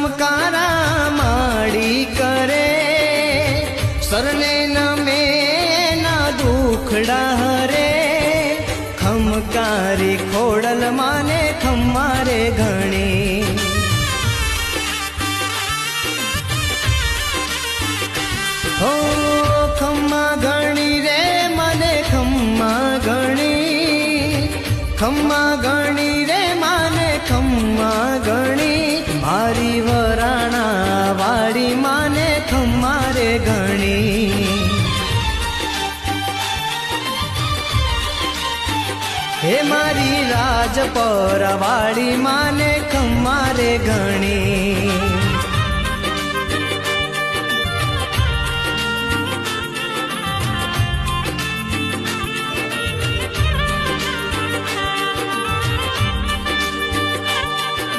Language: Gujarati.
ખમકારા માડી કરે, સરને નમે ના દુખડા હરે, ખમકારી ખોડલ માને ખમ્મારે ઘણી. હો ખમ્મા ઘણી રે મને ખમ્મા ઘણી, ખમ્મા ઘણી રે માને ખમ્મા ઘણી, મારી વરાણા વાળી માને ખમ્મારે ઘણી. હે મારી રાજપરા વાળી માને ખમ્મારે ઘણી.